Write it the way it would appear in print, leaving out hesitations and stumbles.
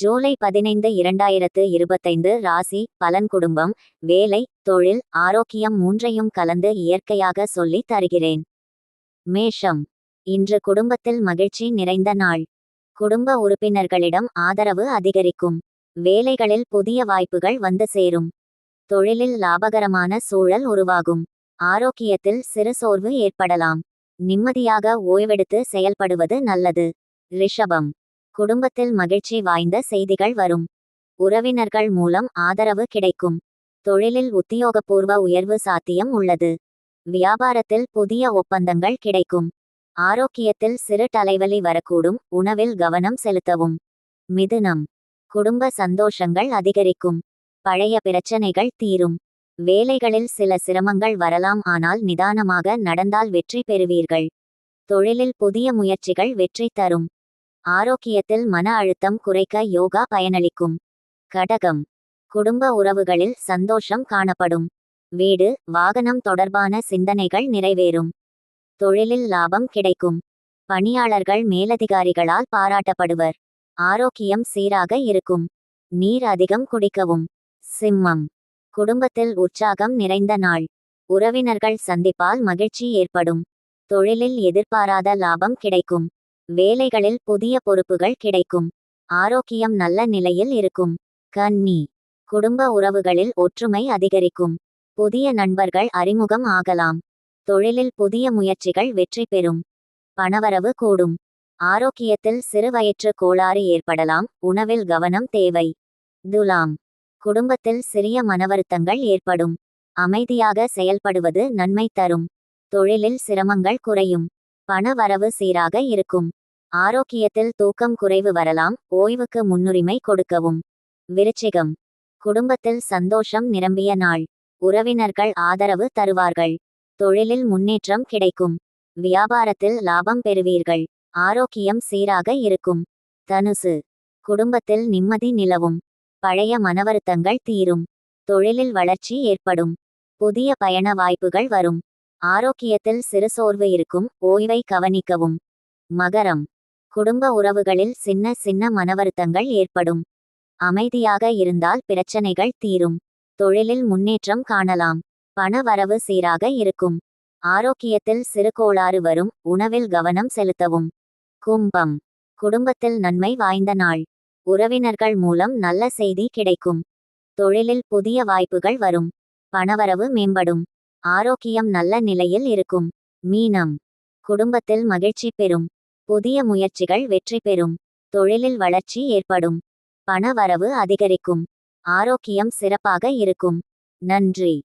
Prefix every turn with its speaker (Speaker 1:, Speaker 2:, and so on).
Speaker 1: ஜூலை 15 2025 ராசி பலன். குடும்பம், வேலை, தொழில், ஆரோக்கியம் மூன்றையும் கலந்து இயற்கையாக சொல்லி தருகிறேன். மேஷம். இன்று குடும்பத்தில் மகிழ்ச்சி நிறைந்த நாள். குடும்ப உறுப்பினர்களிடம் ஆதரவு அதிகரிக்கும். வேலைகளில் புதிய வாய்ப்புகள் வந்து சேரும். தொழிலில் லாபகரமான சூழல் உருவாகும். ஆரோக்கியத்தில் சிறு சோர்வு ஏற்படலாம். நிம்மதியாக ஓய்வெடுத்து செயல்படுவது நல்லது. ரிஷபம். குடும்பத்தில் மகிழ்ச்சி வாய்ந்த செய்திகள் வரும். உறவினர்கள் மூலம் ஆதரவு கிடைக்கும். தொழிலில் உத்தியோகபூர்வ உயர்வு சாத்தியம் உள்ளது. வியாபாரத்தில் புதிய ஒப்பந்தங்கள் கிடைக்கும். ஆரோக்கியத்தில் சிறு தலைவலி வரக்கூடும். உணவில் கவனம் செலுத்தவும். மிதுனம். குடும்ப சந்தோஷங்கள் அதிகரிக்கும். பழைய பிரச்சனைகள் தீரும். வேலைகளில் சில சிரமங்கள் வரலாம், ஆனால் நிதானமாக நடந்தால் வெற்றி பெறுவீர்கள். தொழிலில் புதிய முயற்சிகள் வெற்றி தரும். ஆரோக்கியத்தில் மன அழுத்தம் குறைக்க யோகா பயனளிக்கும். கடகம். குடும்ப உறவுகளில் சந்தோஷம் காணப்படும். வீடு, வாகனம் தொடர்பான சிந்தனைகள் நிறைவேறும். தொழிலில் லாபம் கிடைக்கும். பணியாளர்கள் மேலதிகாரிகளால் பாராட்டப்படுவர். ஆரோக்கியம் சீராக இருக்கும். நீர் அதிகம் குடிக்கவும். சிம்மம். குடும்பத்தில் உற்சாகம் நிறைந்த நாள். உறவினர்கள் சந்திப்பால் மகிழ்ச்சி ஏற்படும். தொழிலில் எதிர்பாராத லாபம் கிடைக்கும். வேலைகளில் புதிய பொறுப்புகள் கிடைக்கும். ஆரோக்கியம் நல்ல நிலையில் இருக்கும். கன்னி. குடும்ப உறவுகளில் ஒற்றுமை அதிகரிக்கும். புதிய நண்பர்கள் அறிமுகம் ஆகலாம். தொழிலில் புதிய முயற்சிகள் வெற்றி பெறும். பணவரவு கூடும். ஆரோக்கியத்தில் சிறு வயிற்று கோளாறு ஏற்படலாம். உணவில் கவனம் தேவை. துலாம். குடும்பத்தில் சிறிய மனவருத்தங்கள் ஏற்படும். அமைதியாக செயல்படுவது நன்மை தரும். தொழிலில் சிரமங்கள் குறையும். பண வரவு சீராக இருக்கும். ஆரோக்கியத்தில் தூக்கம் குறைவு வரலாம். ஓய்வுக்கு முன்னுரிமை கொடுக்கவும். விருச்சிகம். குடும்பத்தில் சந்தோஷம் நிரம்பிய நாள். உறவினர்கள் ஆதரவு தருவார்கள். தொழிலில் முன்னேற்றம் கிடைக்கும். வியாபாரத்தில் லாபம் பெறுவீர்கள். ஆரோக்கியம் சீராக இருக்கும். தனுசு. குடும்பத்தில் நிம்மதி நிலவும். பழைய மனவருத்தங்கள் தீரும். தொழிலில் வளர்ச்சி ஏற்படும். புதிய பயண வாய்ப்புகள் வரும். ஆரோக்கியத்தில் சிறு சோர்வு இருக்கும். ஓய்வை கவனிக்கவும். மகரம். குடும்ப உறவுகளில் சின்ன சின்ன மனவருத்தங்கள் ஏற்படும். அமைதியாக இருந்தால் பிரச்சனைகள் தீரும். தொழிலில் முன்னேற்றம் காணலாம். பண வரவு சீராக இருக்கும். ஆரோக்கியத்தில் சிறு கோளாறு வரும். உணவில் கவனம் செலுத்தவும். கும்பம். குடும்பத்தில் நன்மை வாய்ந்த நாள். உறவினர்கள் மூலம் நல்ல செய்தி கிடைக்கும். தொழிலில் புதிய வாய்ப்புகள் வரும். பணவரவு மேம்படும். ஆரோக்கியம் நல்ல நிலையில் இருக்கும். மீனம். குடும்பத்தில் மகிழ்ச்சி பெறும். புதிய முயற்சிகள் வெற்றி பெறும். தொழிலில் வளர்ச்சி ஏற்படும். பண வரவு அதிகரிக்கும். ஆரோக்கியம் சிறப்பாக இருக்கும். நன்றி.